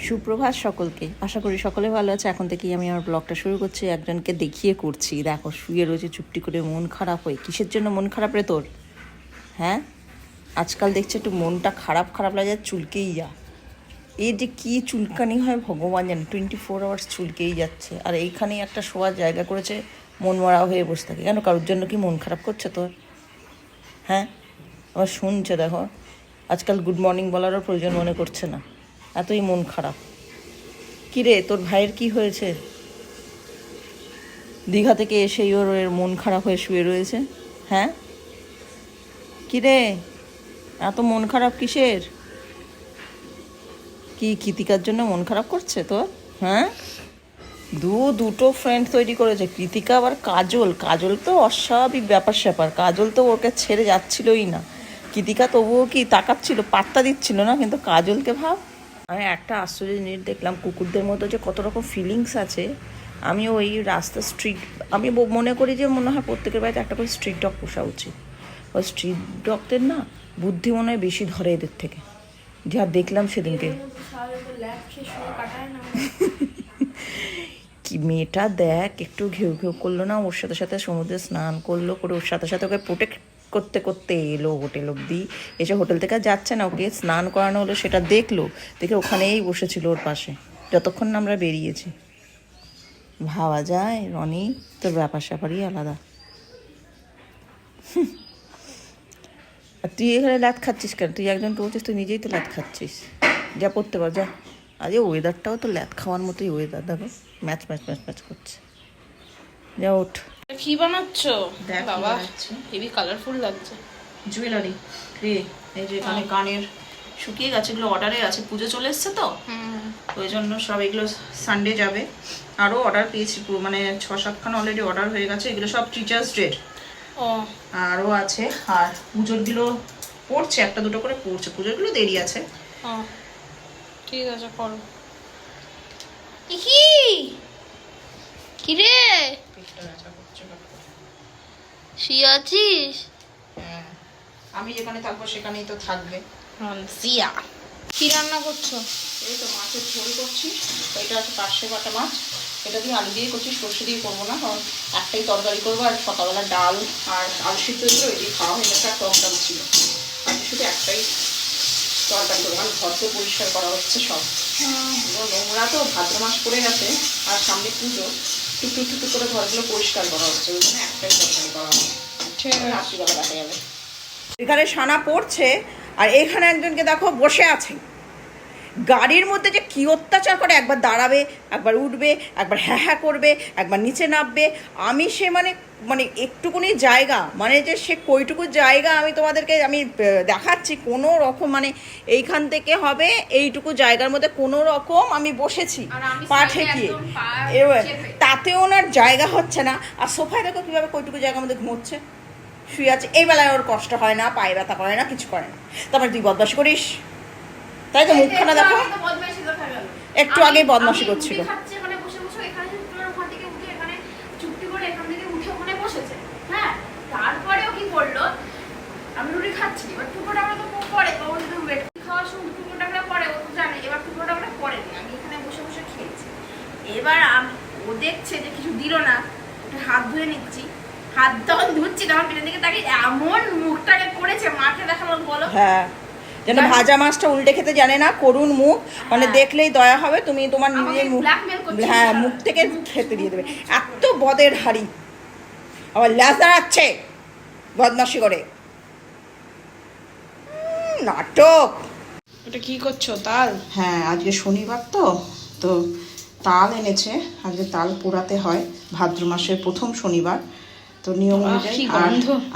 সুপ্রভাত সকলকে, আশা করি সকলে ভালো আছে। এখন থেকেই আমি আমার ব্লগটা শুরু করছি। একজনকে দেখিয়ে করছি, দেখো শুয়ে রয়েছে চুপটি করে মন খারাপ হয়ে। কিসের জন্য মন খারাপ রে তোর? হ্যাঁ, আজকাল দেখছি একটু মনটা খারাপ খারাপ লাগে, চুলকেই যা। এই যে কী চুলকানি হয় ভগবান জানে, 24 আওয়ার্স চুলকেই যাচ্ছে। আর এইখানেই একটা শোয়ার জায়গা করেছে, মন মরা হয়ে বসে থাকে। কেন, কারোর জন্য কি মন খারাপ করছে তোর? হ্যাঁ, আবার শুনছে দেখো, আজকাল গুড মর্নিং বলারও প্রয়োজন মনে করছে না, এতই মন খারাপ। কিরে, তোর ভাইয়ের কি হয়েছে? দীঘা থেকে এসেই ওর মন খারাপ হয়ে শুয়ে রয়েছে। হ্যাঁ, কিরে এত মন খারাপ কিসের? কি কৃতিকার জন্য মন খারাপ করছে তোর? হ্যাঁ, দুটো ফ্রেন্ড তৈরি করেছে, কৃতিকা আবার কাজল। কাজল তো অস্বাভাবিক ব্যাপার স্যাপার, কাজল তো ওকে ছেড়ে যাচ্ছিলই না। কৃতিকা তবুও কি তাকাচ্ছিল, পাত্তা দিচ্ছিল না, কিন্তু কাজলকে ভাব। আমি একটা আশ্চর্য জিনিস দেখলাম, কুকুরদের মধ্যে যে কত রকম ফিলিংস আছে। আমি ওই রাস্তা স্ট্রিট, আমি মনে করি যে মনে হয় প্রত্যেকের বাড়িতে একটা করে স্ট্রিট ডগ পোষা উচিত। ওই স্ট্রিট ডগদের না বুদ্ধি মনে হয় বেশি ধরে এদের থেকে, যা দেখলাম সেদিনকে। কি মেয়েটা দেখ, একটু ঘেউ ঘেউ করলো না, ওর সাথে সাথে সমুদ্রে স্নান করলো, করে ওর সাথে সাথে ওকে প্রোটেক্ট করতে করতে এলো হোটেল অবধি। এসে হোটেল থেকে যাচ্ছে না, ওকে স্নান করানো হলো, সেটা দেখলো, দেখে ওখানেই বসেছিল ওর পাশে যতক্ষণ না আমরা বেরিয়েছি। ভাবা যায় রনি, তোর ব্যাপার স্যাপারই আলাদা। আর তুই এখানে লাত খাচ্ছিস কেন? তুই একজনকে বলছিস, তুই নিজেই তো লাত খাচ্ছিস। যা পড়তে পার, যা। আজকে ওয়েদারটাও তো ল্যাদ খাওয়ার মতোই ওয়েদার, দেখো ম্যাচ ম্যাচ ম্যাচ ম্যাচ করছে। যা ওঠ। কি বানাচ্ছো? দেখ বাবা, হেভি কালারফুল লাগছে। জুয়েলারি রে, এই যে এখানে কানের শুকিয়ে গেছে, এগুলো অর্ডারে আছে, পুজো চলে এসছে তো ওই জন্য সব এগুলো সানডে যাবে। আরও অর্ডার পেয়েছি, পুরো মানে 6-7খানা অলরেডি অর্ডার হয়ে গেছে। এগুলো সব টিচার্স ডের আরও আছে। আর পুজোরগুলো পড়ছে, একটা দুটো করে পড়ছে, পুজোরগুলো দেরি আছে। ঠিক আছে, করো। কি রে, শুয়ে আছিস? হ্যাঁ, আমি যেখানে থাকবো সেখানেই তো থাকবে। সিয়া, কি রান্না করছো? এই তো মাছের ঝোল করছি। এটা আছে পার্শে বাটা মাছ, এটা দিয়ে আলু দিয়ে করছি, সর্ষে দিয়ে করবো না, কারণ একটাই তরকারি করবো। আর সকালবেলা ডাল আর আলু সিদ্ধ ছিল, ওই দিয়ে খাওয়া হয়ে গেছে, আর টক ডাল ছিল। আমি শুধু একটাই তরকারি করবো। আর ঘর তো পরিষ্কার করা হচ্ছে সব, নোংরা তো, ভাদ্র মাস পড়ে গেছে আর সামনে পুজো, টুকটুক টুকটুক করে ঘরগুলো পরিষ্কার করা হচ্ছে, ওই জন্য একটাই তরকারি করা হবে। রাত্রিবেলা দেখা যাবে। এখানে সানা পড়ছে, আর এখানে একজনকে দেখো বসে আছে। গাড়ির মধ্যে যে কী অত্যাচার করে, একবার দাঁড়াবে, একবার উঠবে, একবার হ্যাঁ হ্যাঁ করবে, একবার নিচে নামবে। আমি সে মানে মানে একটুকুনি জায়গা, মানে যে সে কইটুকু জায়গা আমি তোমাদেরকে আমি দেখাচ্ছি, কোনো রকম মানে এইখান থেকে হবে এইটুকু জায়গার মধ্যে কোনো রকম আমি বসেছি পা ঠেকিয়ে, এবার তাতে ওনার জায়গা হচ্ছে না। আর সোফায় দেখো কীভাবে কইটুকু জায়গার মধ্যে ঘুমোচ্ছে, শুয়ে আছে। এই বেলায় ওর কষ্ট হয় না, পায়ে ব্যথা করে না, কিছু করে না। তারপরে তুই বদমাশ করিস, তাই তো মুখখানা দেখো, একটু আগেই বদমাশি করছিল। তারপরেও কি করলো, আমি রুটি খাচ্ছি, এবার টুকরোটা আমরা তো পরে খাওয়ার সময় টুকরোটা পরে, ও তো জানে, এবার টুকরোটা আমরা পরে নি, আমি এখানে বসে বসে খেয়েছি। এবার ও দেখছে যে কিছু দিল না, একটু হাত ধুয়ে নিচ্ছি, হাত তখন ধুচ্ছি, তখন পেটের দিকে তাকে এমন মুখটাকে করেছে, মাকে দেখালো, বলো। হ্যাঁ, যেন ভাজা মাছটা উল্টে খেতে জানে না, করুণ মুখ, মানে দেখলেই দয়া হবে, তুমি তোমার নিজের মুখ, হ্যাঁ মুখ থেকে খেতে দিয়ে দেবে। এত বদের হাড়ি, আবার ল্যাজ দাঁড়াচ্ছে বদমাশি করে, নাটক। এটা কি করছো, তাল? হ্যাঁ, আজকে শনিবার তো, তো তাল এনেছে, আজকে তাল পোড়াতে হয় ভাদ্র মাসের প্রথম শনিবার, তো নিয়ম অনুযায়ী।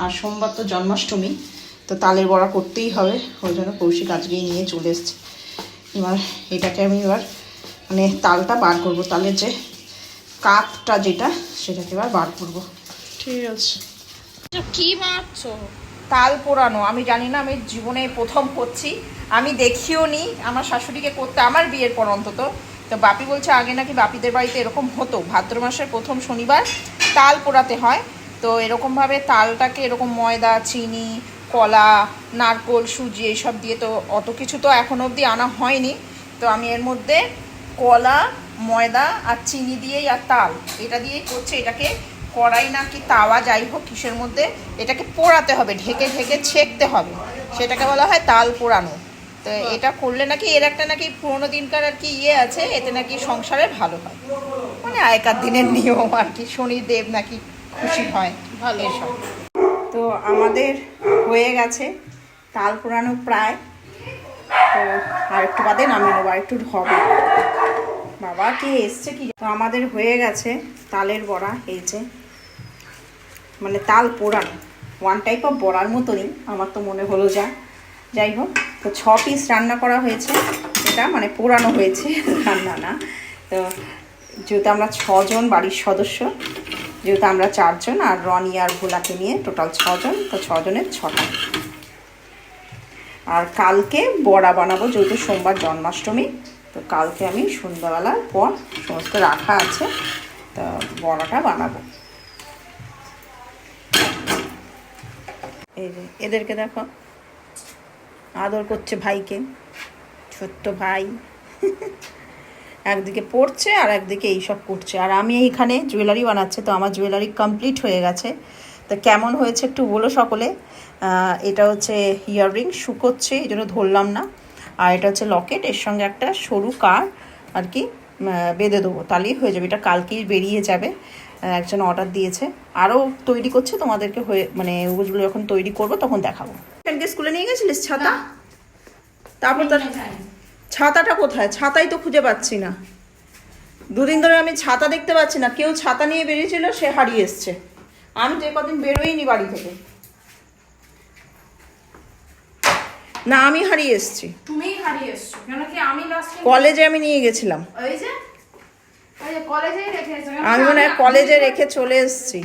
আর সোমবার তো জন্মাষ্টমী, তো তালের বড়া করতেই হবে, ওই জন্য কৌশিক আজকেই নিয়ে চলে এসছে। এবার এটাকে আমি এবার মানে তালটা বার করবো, তালের যে কাপটা যেটা, সেটাকে এবার বার করবো। ঠিক আছে। কি বানাচ্ছো? তাল পোড়ানো, আমি জানি না, আমি জীবনে প্রথম করছি, আমি দেখিও নি আমার শাশুড়িকে করতে, আমার বিয়ের পর অন্তত। তো বাপি বলছে আগে নাকি বাপিদের বাড়িতে এরকম হতো, ভাদ্র মাসের প্রথম শনিবার তাল পোড়াতে হয়। তো এরকমভাবে তালটাকে এরকম ময়দা, চিনি, কলা, নারকোল, সুজি এইসব দিয়ে, তো অত কিছু তো এখনো অবধি আনা হয়নি, তো আমি এর মধ্যে কলা, ময়দা আর চিনি দিয়েই আর তাল এটা দিয়েই করছি। এটাকে কড়াই না কি তাওয়া যাই হোক কিসের মধ্যে এটাকে পোড়াতে হবে, ঢেকে ঢেকে ছেঁকতে হবে, সেটাকে বলা হয় তাল পোড়ানো। তো এটা করলে নাকি এর একটা নাকি পুরোনো দিনকার আর কি ইয়ে আছে, এতে নাকি সংসারে ভালো হয়, মানে আগেকার দিনের নিয়ম আর কি, শনিদেব নাকি খুশি হয় ভালো এসব। তো আমাদের হয়ে গেছে তাল পোড়ানো প্রায়, তো আর একটু বাদে নামিয়ে নেবো, আর একটু হবে। বাবা কে এসছে কি, তো আমাদের হয়ে গেছে তালের বড়া। এই যে মানে তাল পোড়ানো, ওয়ান টাইপ অফ বড়ার মতনই আমার তো মনে হলো, যাই হোক। তো 6 পিস রান্না করা হয়েছে, এটা মানে পোড়ানো হয়েছে, রান্না না। তো যেহেতু আমরা 6 জন বাড়ির সদস্য, যেহেতু আমরা 4 জন আর রনি আর ভোলাকে নিয়ে টোটাল 6 জন, তো 6 জনের 6টা। আর কালকে বড়া বানাবো, যেহেতু সোমবার জন্মাষ্টমী, তো কালকে আমি সন্ধ্যাবেলার পর সমস্ত রাখা আছে, তো বড়াটা বানাবো। এই যে এদেরকে দেখো আদর করছে ভাইকে, ছোট্ট ভাই একদিকে পড়ছে আর একদিকে এইসব করছে। আর আমি এইখানে জুয়েলারি বানাচ্ছে, তো আমার জুয়েলারি কমপ্লিট হয়ে গেছে। তো কেমন হয়েছে একটু বলো সকলে। এটা হচ্ছে ইয়াররিং, শুকোচ্ছে এই জন্য ধরলাম না। আর এটা হচ্ছে লকেট, এর সঙ্গে একটা সরু কার আর কি বেঁধে দেবো, তাহলেই হয়ে যাবে। এটা কালকেই বেরিয়ে যাবে, একজন অর্ডার দিয়েছে, আরও তৈরি করছে, তোমাদেরকে হয়ে মানে ওগুলো যখন তৈরি করবো তখন দেখাবো। স্কুলে নিয়ে গেছিলিস ছাতা? তারপর তার ছাতাটা কোথায়? ছাতাই তো খুঁজে পাচ্ছি না, দুদিন ধরে আমি ছাতা দেখতে পাচ্ছি না। কেউ ছাতা নিয়ে বেরিয়েছিল, সে হারিয়ে এসছে। আমি যে কদিন বেরোইনি বাড়ি থেকে, না আমি হারিয়ে এসছি। তুমিই হারিয়ে এসছো কেন কি? আমি লাস্ট কলেজে আমি নিয়ে গেছিলাম, ওই যে কলেজেই রেখে এসেছো। আমি মনে হয় কলেজে রেখে চলে এসেছি।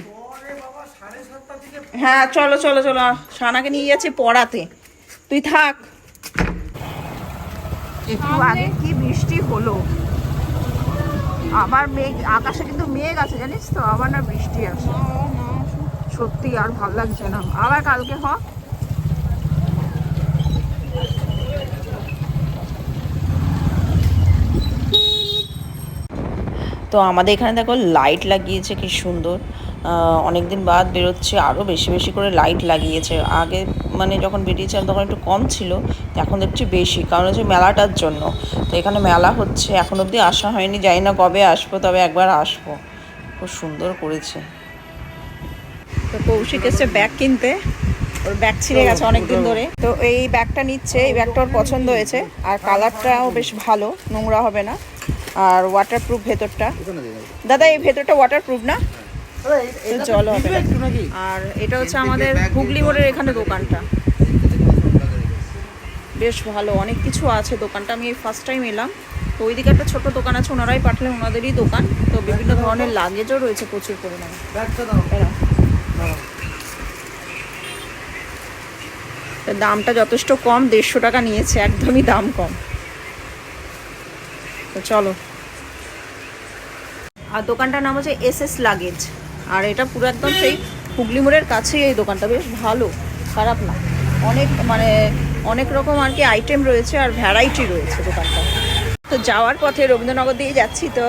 হ্যাঁ চলো চলো চলো, সানাকে নিয়ে যাচ্ছি পড়াতে, তুই থাক। একটু আগে কি বৃষ্টি হলো, আবার মেঘ, আকাশে কিন্তু মেঘ আছে জানিস তো, আবার না বৃষ্টি আসে, সত্যি আর ভালো লাগছে না। আবার কালকে হ। তো আমাদের এখানে দেখো লাইট লাগিয়েছে কি সুন্দর, অনেক দিন বাদ বেরোচ্ছে, আরও বেশি বেশি করে লাইট লাগিয়েছে। আগে মানে যখন বেরিয়েছিলাম তখন একটু কম ছিল, এখন দেখছি বেশি, কারণ হচ্ছে মেলাটার জন্য। তো এখানে মেলা হচ্ছে, এখন অবধি আসা হয়নি, জানি না কবে আসবো, তবে একবার আসবো। খুব সুন্দর করেছে। তো কৌশিক এসছে ব্যাগ কিনতে, ওর ব্যাগ ছিঁড়ে গেছে অনেকদিন ধরে, তো এই ব্যাগটা নিচ্ছে। এই ব্যাগটা ওর পছন্দ হয়েছে, আর কালারটাও বেশ ভালো, নোংরা হবে না, আর ওয়াটারপ্রুফ ভেতরটা। দাদা এই ভেতরটা ওয়াটারপ্রুফ না? জল হবে না। আর এটা হচ্ছে আমাদের হুগলি মোড়ের এখানে দোকানটা, বেশ ভালো, অনেক কিছু আছে দোকানটা। আমি এই ফার্স্ট টাইম এলাম। তো ওইদিকে একটা ছোট দোকান আছে, ওনারাই পাঠালেন, ওনাদেরই দোকান। তো বিভিন্ন ধরনের লাগেজও রয়েছে প্রচুর পরিমাণে। দামটা যথেষ্ট কম, 150 টাকা নিয়েছে, একদমই দাম কম। তো চলো। আর দোকানটার নাম হচ্ছে SS লাগেজ, আর এটা পুরো একদম সেই হুগলি মোড়ের কাছেই এই দোকানটা, বেশ ভালো, খারাপ না। অনেক মানে অনেক রকম আর কি আইটেম রয়েছে, আর ভ্যারাইটি রয়েছে দোকানটা। তো যাওয়ার পথে রবীন্দ্রনগর দিয়ে যাচ্ছি, তো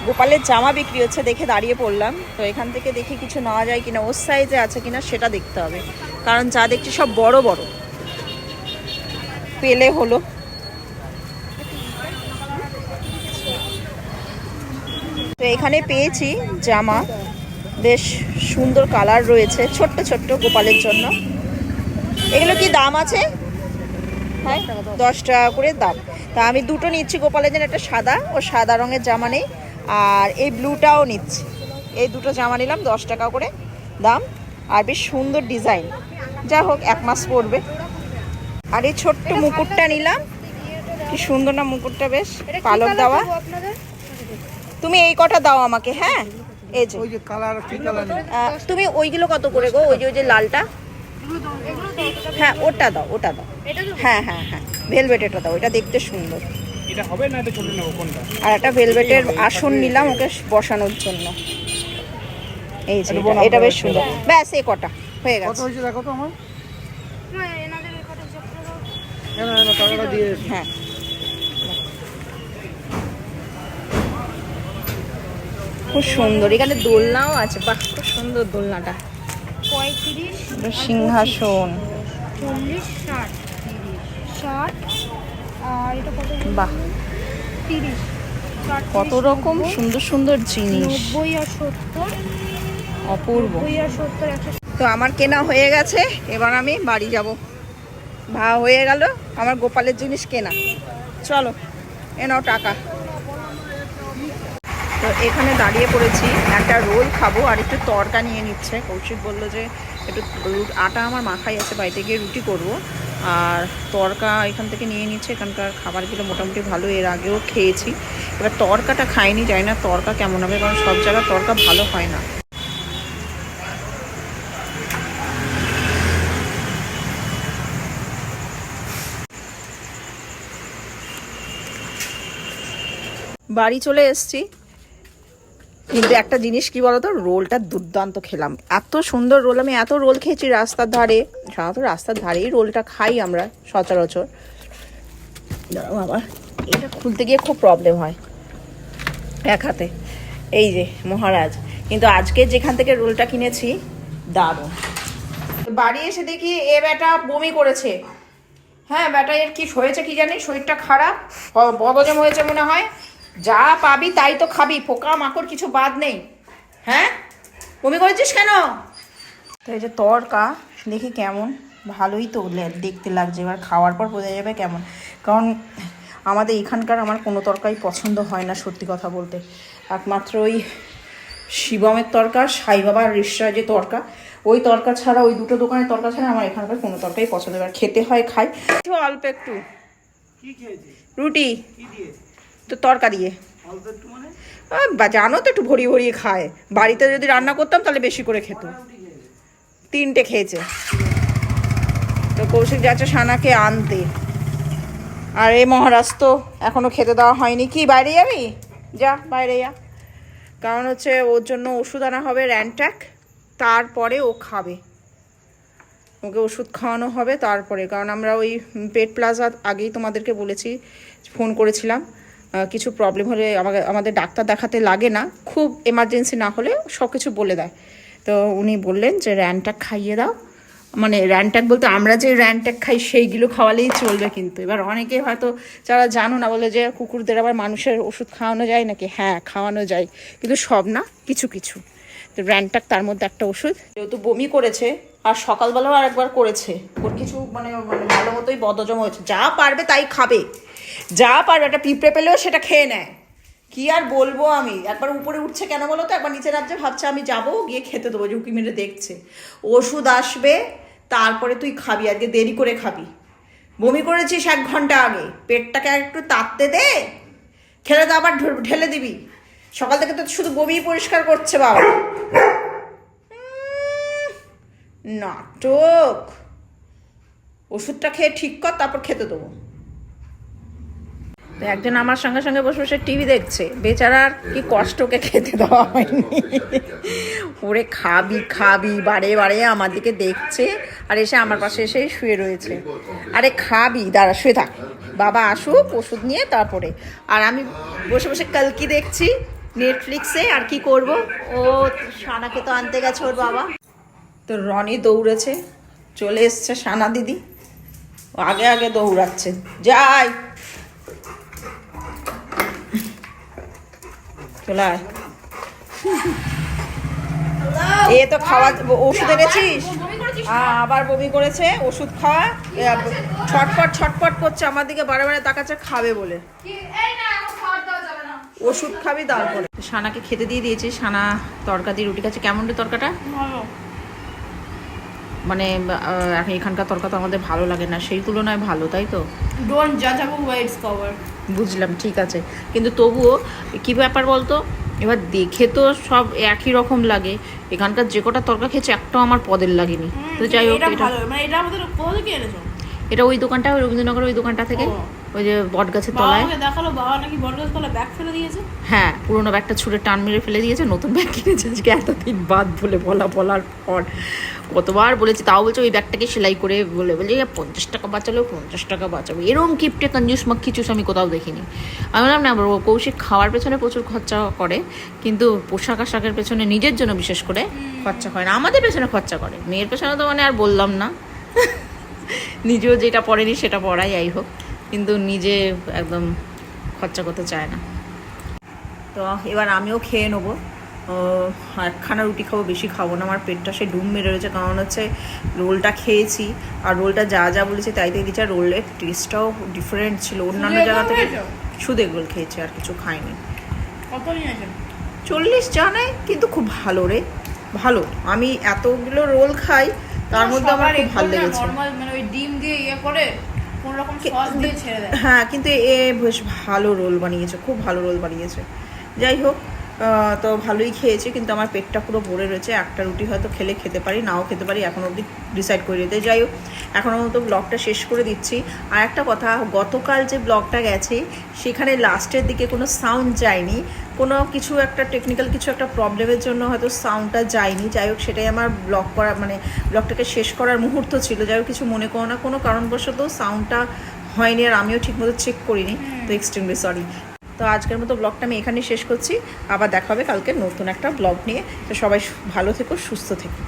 গোপালের জামা বিক্রি হচ্ছে, দেখে দাঁড়িয়ে পড়লাম। তো এখান থেকে দেখি কিছু নেওয়া যায় কিনা, ওর সাইজে আছে কিনা সেটা দেখতে হবে, কারণ যা দেখছি সব বড় বড়, পেলে হলো। তো এখানে পেয়েছি জামা, বেশ সুন্দর কালার রয়েছে, ছোট্ট ছোট্ট গোপালের জন্য। এগুলো কি দাম আছে? হ্যাঁ 10 টাকা করে দাম। তা আমি দুটো নিচ্ছি গোপালের জন্য, একটা সাদা, ও সাদা রঙের জামা নেই, আর এই ব্লুটাও নিচ্ছি। এই দুটো জামা নিলাম, 10 টাকা করে দাম, আর বেশ সুন্দর ডিজাইন, যা হোক 1 মাস পরবে। আর এই ছোট্ট মুকুটটা নিলাম, কি সুন্দর না মুকুটটা, বেশ পালক দেওয়া। তুমি এই কটা দাও আমাকে, হ্যাঁ এই যে তুমি ওইগুলো কত করে গো? ওই যে লালটা, হ্যাঁ ওটা দাও, ওটা দাও, হ্যাঁ হ্যাঁ হ্যাঁ ভেলভেটেরটা দাও, এটা দেখতে সুন্দর। এটা হবে না, এটা ছোট নেব কোনটা? আর একটা ভেলভেটের আসন নিলাম ওকে বসানোর জন্য, এই যে এটা বেশ সুন্দর। ব্যাস এই কটা হয়ে গেছে। কত হয়েছে দেখো তো আমার, টাকাটা দিয়ে হ্যাঁ খুব সুন্দর, এখানে দোলনাও আছে, বাহ খুব সুন্দর দোলনাটা। 35 এটা সিংহাসন, 40 60 60 আর এটা কত বাহ 30 কত রকম সুন্দর সুন্দর জিনিস, 90 আর 70 অপূর্ব। 90 আর 70 100 তো আমার কেনা হয়ে গেছে, এবার আমি বাড়ি যাব। হয়ে গেল আমার গোপালের জিনিস কেনা। চলো এ নাও টাকা। তো এখানে দাঁড়িয়ে পড়েছি, একটা রোল খাবো আর একটু তরকা নিয়ে নিচ্ছে। কৌশিক বললো যে একটু আটা আমার মাখাই আছে, বাড়িতে গিয়ে রুটি করব, আর তরকা এখান থেকে নিয়ে নিচ্ছে। এখানকার খাবারগুলো মোটামুটি ভালো, এর আগেও খেয়েছি। এবার তরকাটা খাইনি, জানি না তরকা কেমন হবে, কারণ সব জায়গায় তরকা ভালো হয় না। বাড়ি চলে এসেছি, কিন্তু একটা জিনিস কি বলতো, রোলটা দুর্দান্ত খেলাম। এত সুন্দর রোল, আমি এত রোল খেয়েছি রাস্তার ধারে, সাধারণত রাস্তার ধারেই রোলটা খাই আমরা সচরাচর। বাবা এটা খুলতে গিয়ে খুব প্রবলেম হয় এক হাতে, এই যে মহারাজ। কিন্তু আজকে যেখান থেকে রোলটা কিনেছি দারুণ। বাড়ি এসে দেখি এ বেটা বমি করেছে। হ্যাঁ বেটা এর কি হয়েছে কি জানি, শরীরটা খারাপ, বদহজম হয়েছে মনে হয়। যা পাবি তাই তো খাবি, পোকা মাকড় কিছু বাদ নেই। হ্যাঁ বমি করেছিস কেন? তো এই যে তরকা দেখি কেমন, ভালোই তো দেখতে লাগছে, এবার খাওয়ার পর বোঝা যাবে কেমন। কারণ আমাদের এখানকার আমার কোনো তরকারি পছন্দ হয় না সত্যি কথা বলতে, একমাত্র ওই শিবমের তরকা, সাই বাবার রিসরা যে তরকা, ওই তরকা ছাড়া, ওই দুটো দোকানের তরকা ছাড়া আমার এখানকার কোনো তরকারি পছন্দ। এবার খেতে হয় খাই, একটু অল্প একটু রুটি তো তরকা দিয়ে, জানো তো একটু ভরিয়ে ভরিয়ে খায়। বাড়িতে যদি রান্না করতাম তাহলে বেশি করে খেত, 3টে খেয়েছে। তো কৌশিক যাচ্ছে সানাকে আনতে, আর এই মহারাজ তো এখনো খেতে দেওয়া হয়নি। কি বাইরে যাবি? যা বাইরে যা, কারণ হচ্ছে ওর জন্য ওষুধ আনা হবে র্যানট্যাক, তারপরে ও খাবে, ওকে ওষুধ খাওয়ানো হবে তারপরে। কারণ আমরা ওই পেট প্লাজা আগেই তোমাদেরকে বলেছি, ফোন করেছিলাম, কিছু প্রবলেম হলে আমাদের ডাক্তার দেখাতে লাগে না, খুব এমার্জেন্সি না হলে সব কিছু বলে দেয়। তো উনি বললেন যে র্যানট্যাক খাইয়ে দাও, মানে র্যানট্যাক বলতে আমরা যে র্যানট্যাক খাই সেইগুলো খাওয়ালেই চলবে। কিন্তু এবার অনেকে হয়তো যারা জানো না বলে যে কুকুরদের আবার মানুষের ওষুধ খাওয়ানো যায় নাকি, হ্যাঁ খাওয়ানো যায়, কিন্তু সব না, কিছু কিছু। তো র্যানট্যাক তার মধ্যে একটা ওষুধ। যেহেতু বমি করেছে আর সকালবেলাও আরেকবার করেছে, ওর কিছু মানে ভালো মতোই বদহজম হয়েছে। যা পারবে তাই খাবে, যা পারবে, একটা পিঁপড়ে পেলেও সেটা খেয়ে নেয়। কি আর বলবো আমি, একবার উপরে উঠছে কেন বলো তো, একবার নিচে নামছে, ভাবছে আমি যাবো গিয়ে খেতে দেবো, উঁকি মেরে দেখছে। ওষুধ আসবে তারপরে তুই খাবি, আজকে দেরি করে খাবি। বমি করেছিস 1 ঘন্টা আগে, পেটটাকে একটু তাড়তে দে, খেলে তো আবার ঢেলে দিবি। সকাল থেকে তো শুধু বমি পরিষ্কার করছে বাবা। নাটক, ওষুধটা খেয়ে ঠিক কর, তারপর খেতে দেবো। তো একজন আমার সঙ্গে সঙ্গে বসে বসে টিভি দেখছে, বেচারার কি কষ্টকে খেতে দেওয়া হয়নি। ওরে খাবি খাবি বারে বারে আমার দিকে দেখছে, আর এসে আমার পাশে এসেই শুয়ে রয়েছে। আরে খাবি, দাঁড়া শুয়ে থাক, বাবা আসুক ওষুধ নিয়ে তারপরে। আর আমি বসে বসে কালকি দেখছি নেটফ্লিক্সে। আর কি করব, ও সানাকে তো আনতে গেছে ওর বাবা। তো রনি দৌড়েছে, চলে এসছে সানা দিদি, আগে আগে দৌড়াচ্ছে, যাই চলে আয়। এ তো খাওয়া, ওষুধ এনেছিস? আবার বমি করেছে, ওষুধ খাওয়া, ছটপট ছটপট করছে, আমার দিকে বারে বারে তাকাচ্ছে খাবে বলে। ওষুধ খাবি তারপরে। সানাকে খেতে দিয়ে দিয়েছি, সানা তরকা দিয়ে রুটি খাচ্ছে। কেমন রে তরকাটা? মানে এখানকার তরকা তো আমাদের ভালো লাগে না, সেই তুলনায় ভালো, তাই তো? ডোন্ট জাজ আ বুক বাই ইটস কভার। বুঝলাম, ঠিক আছে, কিন্তু তবুও কি ব্যাপার বলতো, এবার দেখে তো সব একই রকম লাগে। এখানকার যে কটা তরকা খেয়েছে একটাও আমার পদের লাগেনি। তো যাই হোক, এটা মানে এটা আমাদের কোথা থেকে এনেছো? এটা ওই দোকানটা, ওই রবীন্দ্রনগরের ওই দোকানটা থেকে, ওই যে বটগাছের তলায়। বাবাকে দেখালো, বাবা নাকি বটগাছের তলায় ব্যাগ ফেলে দিয়েছে। হ্যাঁ, পুরোনো ব্যাগটা ছুঁড়ে টান মেরে ফেলে দিয়েছে, নতুন ব্যাগ কিনেছে আজকে এতদিন বাদ বলে বলার পর। কতবার বলেছি, তাও বলছে ওই ব্যাগটাকে সেলাই করে বলে 50 টাকা বাঁচালো, 50 টাকা বাঁচাবো। এরকম কিপটে কঞ্জুস মাক্ষি চুস আমি কোথাও দেখিনি। আমি বললাম না, কৌশিক খাওয়ার পেছনে প্রচুর খরচা করে, কিন্তু পোশাক আশাকের পেছনে নিজের জন্য বিশেষ করে খরচা করে না। আমাদের পেছনে খরচা করে, মেয়ের পেছনে তো মানে আর বললাম না। নিজেও যেটা পড়েনি সেটা পড়াই, যাই হোক, কিন্তু নিজে একদম খরচা করতে চায় না। তো এবার আমিও খেয়ে নেবো, একখানা রুটি খাবো, বেশি খাবো না, আমার পেটটা সে ডুম মেরে রয়েছে। কারণ হচ্ছে রোলটা খেয়েছি, আর রোলটা যা যা বলেছি তাই তাই দিচ্ছে। আর রোলের টেস্টটাও ডিফারেন্ট ছিল অন্যান্য জায়গা থেকে। শুধু এগুলো খেয়েছি, আর কিছু খাইনি। কত নিয়েছেন? 40 জানে, কিন্তু খুব ভালো রে, ভালো। আমি এতগুলো রোল খাই, তার মধ্যে আমার খুব ভালো লেগেছে। নরমাল মানে ওই ডিম দিয়ে ইয়ে করে কোন রকম সস দিয়ে ছেড়ে দেয়। হ্যাঁ, কিন্তু এ বেশ ভালো রোল বানিয়েছে, খুব ভালো রোল বানিয়েছে। যাই হোক, তো ভালোই খেয়েছি, কিন্তু আমার পেটটা পুরো ভরে রয়েছে। একটা রুটি হয়তো খেতে পারি, নাও খেতে পারি, এখন অবধি ডিসাইড করে দিতে। যাই হোক, এখনও মতো ব্লগটা শেষ করে দিচ্ছি। আর একটা কথা, গতকাল যে ব্লগটা গেছে সেখানে লাস্টের দিকে কোনো সাউন্ড যায়নি, কোনো কিছু একটা টেকনিক্যাল কিছু একটা প্রবলেমের জন্য হয়তো সাউন্ডটা যায়নি। যাই হোক, সেটাই আমার ব্লগটাকে শেষ করার মুহূর্ত ছিল। যাই হোক, কিছু মনে করো না, কোনো কারণবশত সাউন্ডটা হয়নি, আর আমিও ঠিকমতো চেক করিনি, তো এক্সট্রিমলি সরি। তো আজকের মতো ব্লগটা আমি এখানেই শেষ করছি। আবার দেখা হবে কালকে নতুন একটা ব্লগ নিয়ে। তো সবাই ভালো থেকো, সুস্থ থেকো।